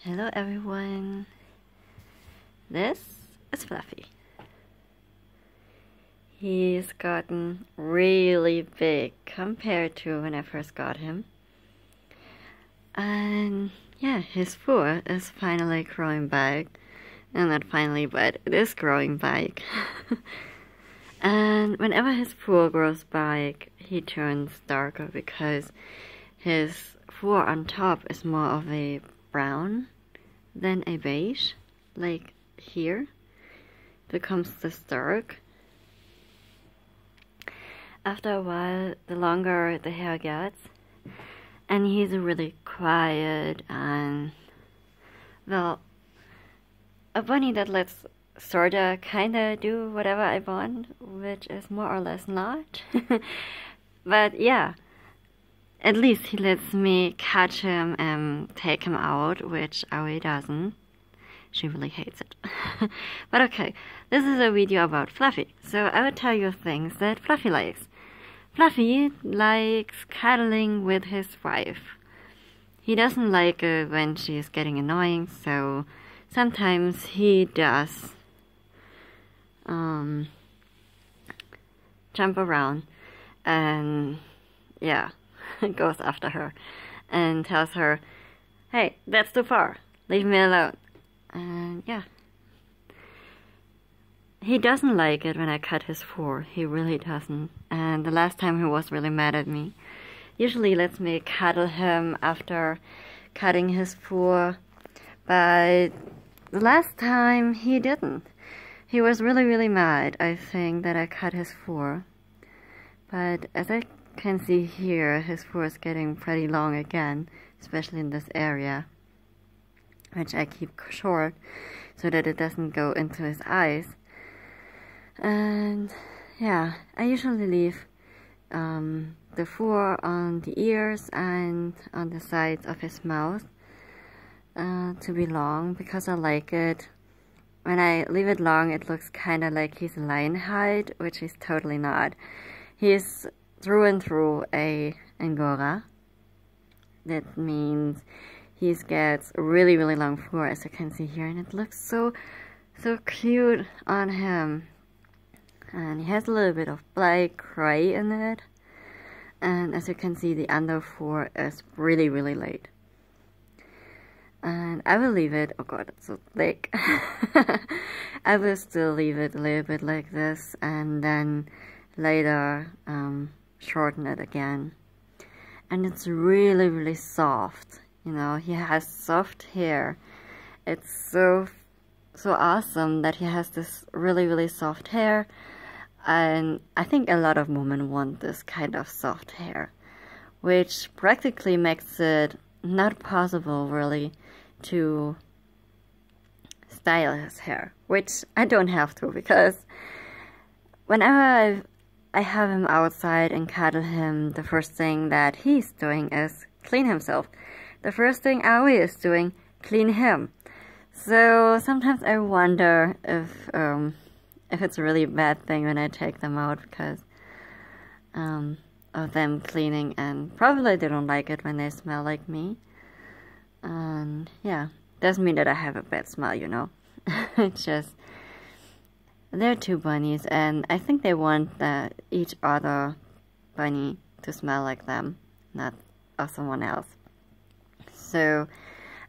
Hello everyone, this is Fluffy. He's gotten really big compared to when I first got him. And yeah, his fur is finally growing back. And not finally, but it is growing back. And whenever his fur grows back, he turns darker because his fur on top is more of a brown than a beige, like here. It becomes this dark. After a while, the longer the hair gets, and he's really quiet and, well, a bunny that lets sorta kinda do whatever I want, which is more or less not. But yeah, at least he lets me catch him and take him out, which Aoi doesn't. She really hates it. But okay, this is a video about Fluffy, so I will tell you things that Fluffy likes. Fluffy likes cuddling with his wife. He doesn't like it when she's getting annoying, so sometimes he does jump around and yeah, goes after her and tells her, "Hey, that's too far, leave me alone." And yeah, he doesn't like it when I cut his fur. He really doesn't. And the last time he was really mad at me. Usually lets me cuddle him after cutting his fur, but the last time he didn't. He was really mad, I think, that I cut his fur. But as I can see here, his fur is getting pretty long again, especially in this area, which I keep short so that it doesn't go into his eyes. And yeah, I usually leave the fur on the ears and on the sides of his mouth to be long because I like it. When I leave it long, it looks kind of like he's lion hide, which he's totally not. He's through and through a Angora. That means he gets really long fur, as you can see here, and it looks so cute on him. And he has a little bit of black gray in it, and as you can see, the under fur is really light. And I will leave it, oh god, it's so thick. I will still leave it a little bit like this, and then later shorten it again. And it's really soft, you know, he has soft hair. It's so awesome that he has this really soft hair, and I think a lot of women want this kind of soft hair, which practically makes it not possible really to style his hair, which I don't have to, because whenever I have him outside and cuddle him, the first thing that he's doing is clean himself. The first thing Aoi is doing, clean him. So sometimes I wonder if it's a really bad thing when I take them out because of them cleaning, and probably they don't like it when they smell like me. And yeah, doesn't mean that I have a bad smell, you know. It's just they're two bunnies, and I think they want each other bunny to smell like them, not someone else. So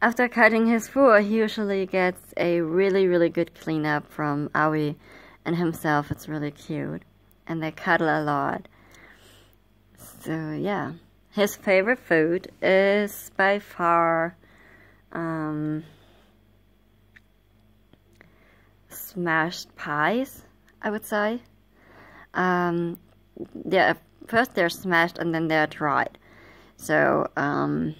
after cutting his fur, he usually gets a really good cleanup from Aoi and himself. It's really cute, and they cuddle a lot. So yeah, his favorite food is by far smashed pies, I would say. Yeah, first they're smashed and then they're dried. So in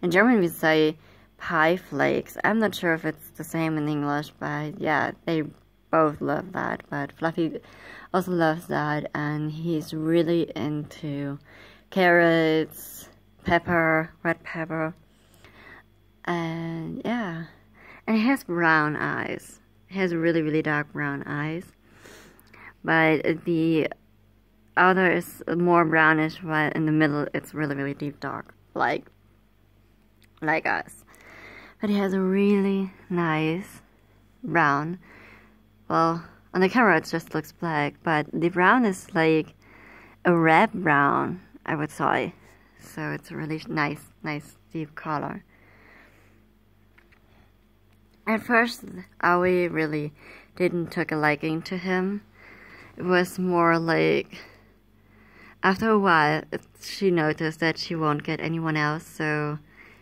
German we say pie flakes. I'm not sure if it's the same in English, but yeah, they both love that. But Fluffy also loves that, and he's really into carrots, pepper, red pepper, and yeah. And he has brown eyes. He has really dark brown eyes, but the outer is more brownish, while in the middle it's really deep dark, like us. but he has a really nice brown. Well, on the camera it just looks black, but the brown is like a red brown, I would say. So it's a really nice deep color. At first, Aoi really didn't take a liking to him. It was more like, after a while, she noticed that she won't get anyone else, so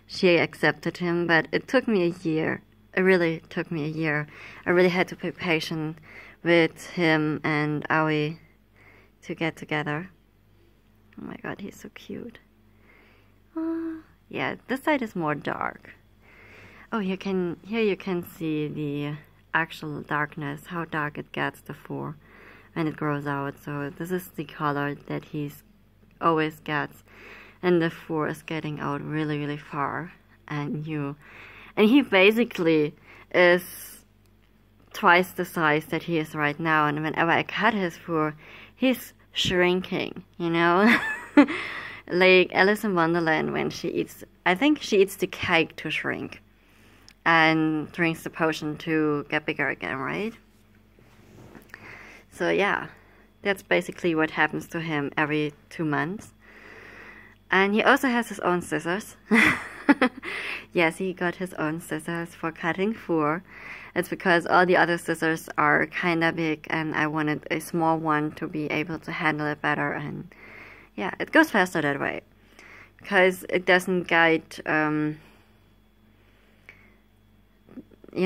she accepted him, but it took me a year. It really took me a year. I really had to be patient with him and Aoi to get together. Oh my god, he's so cute. Yeah, this side is more dark. Oh, here you can see the actual darkness, how dark it gets before when it grows out. So this is the color that he's always gets, and the fur is getting out really far. And he basically is twice the size that he is right now. And whenever I cut his fur, he's shrinking, you know. Like Alice in Wonderland, when she eats, I think she eats the cake to shrink and drinks the potion to get bigger again, right? So yeah, that's basically what happens to him every 2 months. And he also has his own scissors. Yes, he got his own scissors for cutting fur. It's because all the other scissors are kinda big and I wanted a small one to be able to handle it better, and yeah, it goes faster that way. Because it doesn't get, you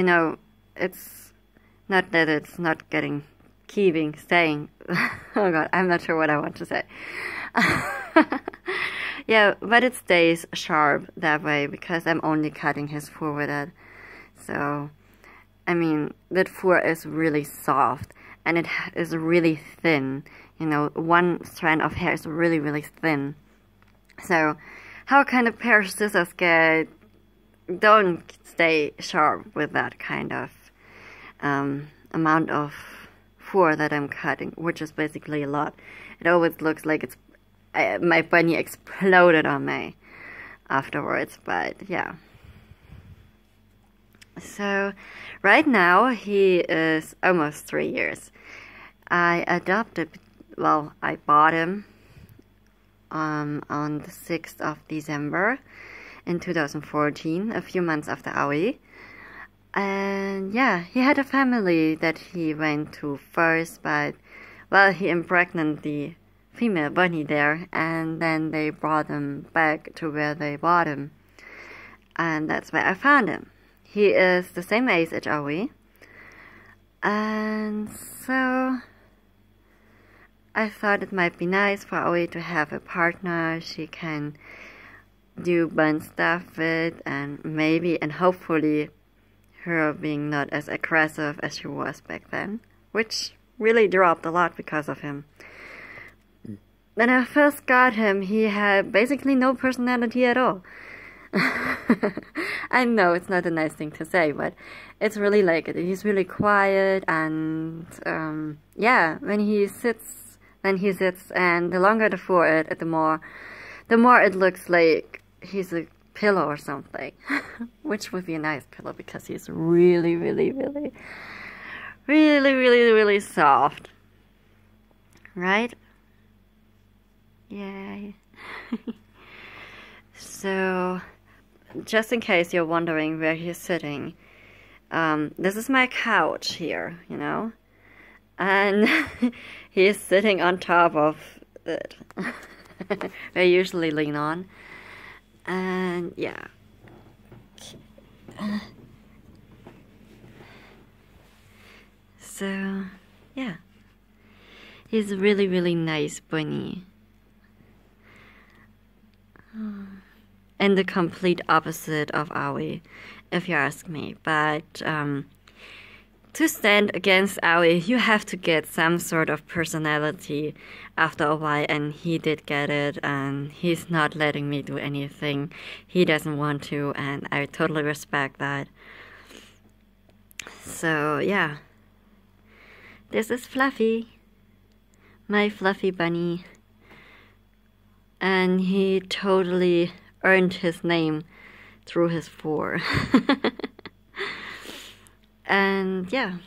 know, it's not that it's not getting, staying. Oh god, I'm not sure what I want to say. Yeah, but it stays sharp that way because I'm only cutting his fur with it. So, I mean, that fur is really soft and it is really thin. You know, one strand of hair is really thin. So, how can a pair of scissors don't stay sharp with that kind of amount of fur that I'm cutting, which is basically a lot. It always looks like it's my bunny exploded on me afterwards, but yeah. So right now he is almost 3 years. I bought him on the 6th of December in 2014, a few months after Aoi. And yeah, he had a family that he went to first, but well, he impregnated the female bunny there, and then they brought him back to where they bought him. And that's where I found him. He is the same age as Aoi. And so I thought it might be nice for Aoi to have a partner she can do bun stuff with, and maybe and hopefully her being not as aggressive as she was back then, which really dropped a lot because of him. When I first got him, he had basically no personality at all. I know it's not a nice thing to say, but it's really like it. He's really quiet, and yeah, when he sits, and the longer the fur the more it looks like he's a pillow or something, which would be a nice pillow because he's really soft, right? Yay. So, just in case you're wondering where he's sitting, this is my couch here, you know, and he's sitting on top of it. I usually lean on, and yeah. So, yeah. He's a really nice bunny. And the complete opposite of Aoi, if you ask me. But to stand against Aoi, you have to get some sort of personality after a while, and he did get it, and he's not letting me do anything he doesn't want to, and I totally respect that. So yeah, this is Fluffy, my fluffy bunny, and he totally earned his name through his fur. And yeah,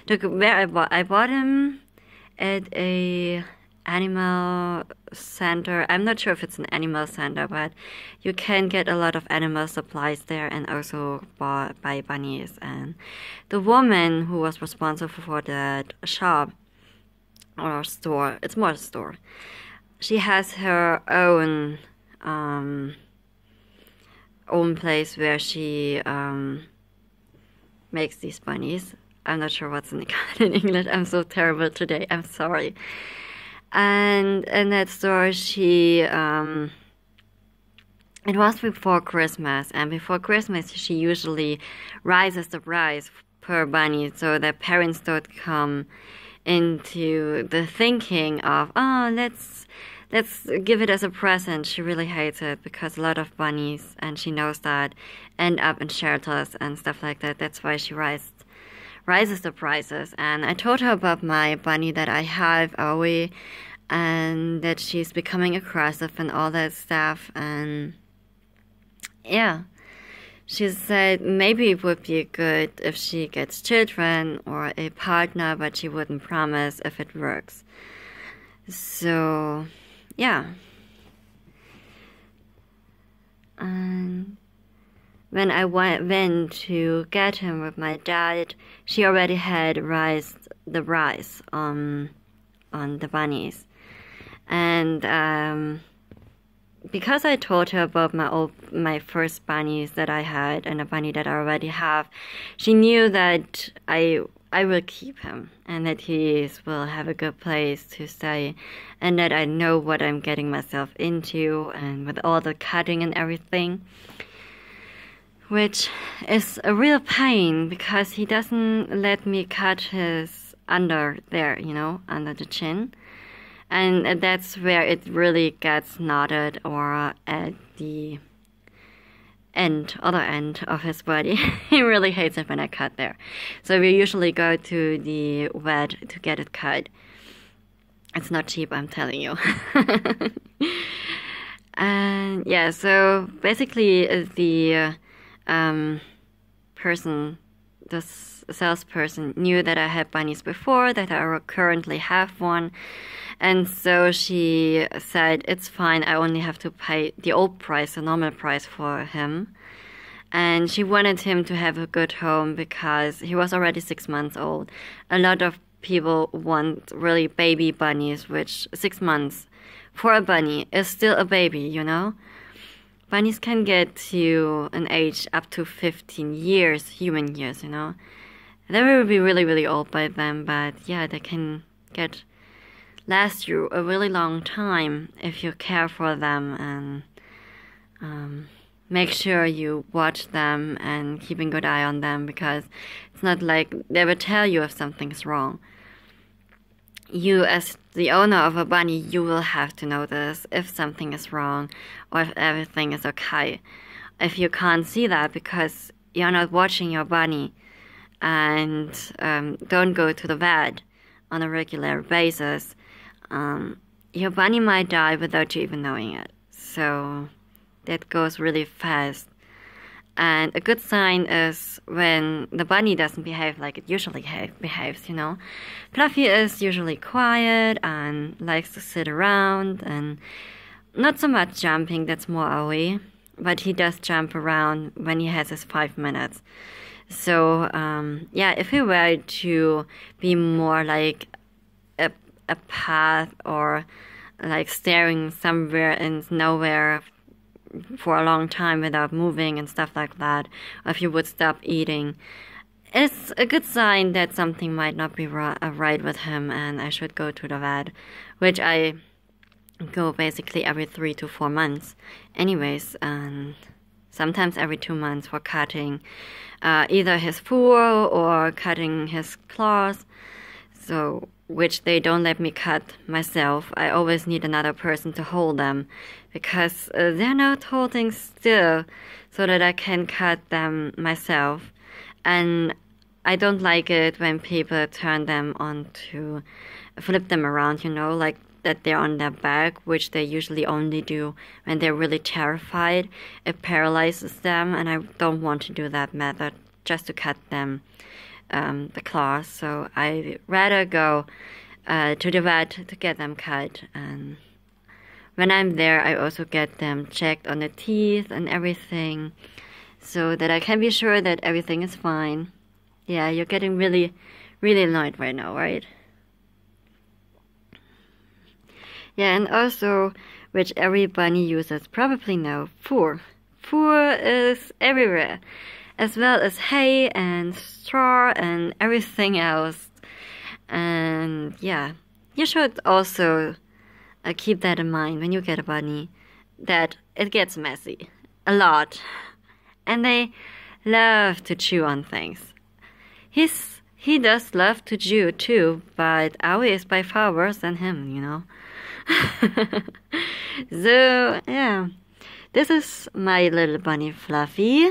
look where I bought him at a animal center. I'm not sure if it's an animal center, but you can get a lot of animal supplies there and also buy bunnies. And the woman who was responsible for that shop or store, it's more a store, she has her own place where she makes these bunnies. I'm not sure what's in English. I'm so terrible today. I'm sorry. And in that store, she, it was before Christmas, and before Christmas, she usually raises the price per bunny so that parents don't come into the thinking of, oh, let's give it as a present. She really hates it because a lot of bunnies, and she knows that, end up in shelters and stuff like that. That's why she raises the prices. And I told her about my bunny that I have, Aoi, and that she's becoming aggressive and all that stuff. And yeah, she said maybe it would be good if she gets children or a partner, but she wouldn't promise if it works. So yeah. And when I went to get him with my dad, she already had raised the price on the bunnies. And because I told her about my first bunnies that I had and a bunny that I already have, she knew that I will keep him and that he will have a good place to stay and that I know what I'm getting myself into and with all the cutting and everything. Which is a real pain because he doesn't let me cut his under there, under the chin. And that's where it really gets knotted, or at the other end of his body. He really hates it when I cut there. So we usually go to the vet to get it cut. It's not cheap, I'm telling you. And yeah, so basically the salesperson knew that I had bunnies before, that I currently have one. And so she said, it's fine, I only have to pay the old price, the normal price for him. And she wanted him to have a good home because he was already 6 months old. A lot of people want really baby bunnies, which 6 months for a bunny is still a baby, Bunnies can get to an age up to 15 years, human years, They will be really, really old by then, but yeah, they can last you a really long time if you care for them and make sure you watch them and keep a good eye on them, because it's not like they will tell you if something's wrong. You, as the owner of a bunny, you will have to notice if something is wrong or if everything is okay. If you can't see that because you're not watching your bunny and don't go to the vet on a regular basis, your bunny might die without you even knowing it. So that goes really fast. And a good sign is when the bunny doesn't behave like it usually behaves, Fluffy is usually quiet and likes to sit around and not so much jumping, that's more Aoi, but he does jump around when he has his 5 minutes. So, yeah, if he were to be more like a path or like staring somewhere in nowhere for a long time without moving and stuff like that, or if you would stop eating, it's a good sign that something might not be right with him and I should go to the vet, which I go basically every 3 to 4 months anyways, and sometimes every 2 months for cutting either his fur or cutting his claws, so which they don't let me cut myself. I always need another person to hold them because they're not holding still so that I can cut them myself. And I don't like it when people turn them on to flip them around, like that they're on their back, which they usually only do when they're really terrified. It paralyzes them, and I don't want to do that method just to cut them the claws. So I rather go to the vet to get them cut, and when I'm there I also get them checked on the teeth and everything so that I can be sure that everything is fine. Yeah, you're getting really annoyed right now, right? Yeah, and also, which every bunny users probably know, fur. Fur is everywhere, as well as hay and straw and everything else. And yeah, you should also keep that in mind when you get a bunny, that it gets messy a lot, and they love to chew on things. He does love to chew too, but Aoi is by far worse than him, you know. So yeah, this is my little bunny Fluffy,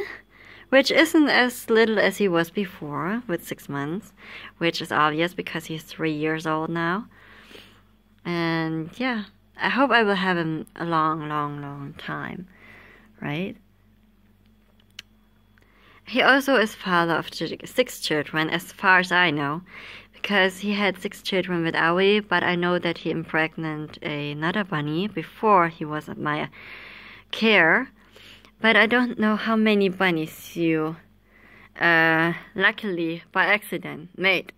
which isn't as little as he was before with 6 months, which is obvious because he's 3 years old now. And yeah, I hope I will have him a long time, right? He also is father of 6 children, as far as I know, because he had 6 children with Aoi, but I know that he impregnated another bunny before he was at my care. But I don't know how many bunnies you, luckily, by accident, made.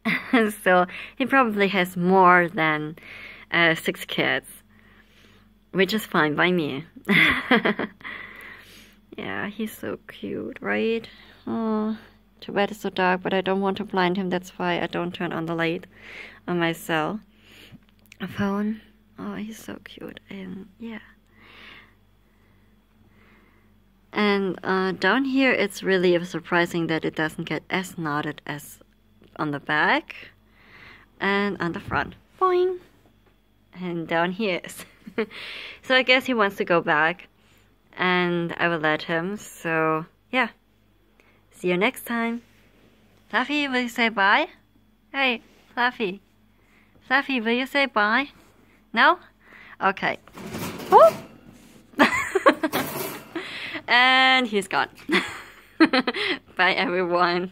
So he probably has more than 6 kids, which is fine by me. Yeah, he's so cute, right? Oh, too bad it's so dark, but I don't want to blind him. That's why I don't turn on the light on my cell phone. Oh, he's so cute. And yeah. And down here, it's really surprising that it doesn't get as knotted as on the back and on the front. Boing! And down here is. So I guess he wants to go back, and I will let him. So yeah. See you next time. Fluffy, will you say bye? Hey, Fluffy. Fluffy, will you say bye? No? Okay. Whoop! And he's gone. Bye, everyone.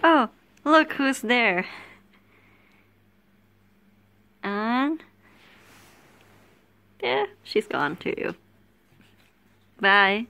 Oh, look who's there. And yeah, she's gone too. Bye.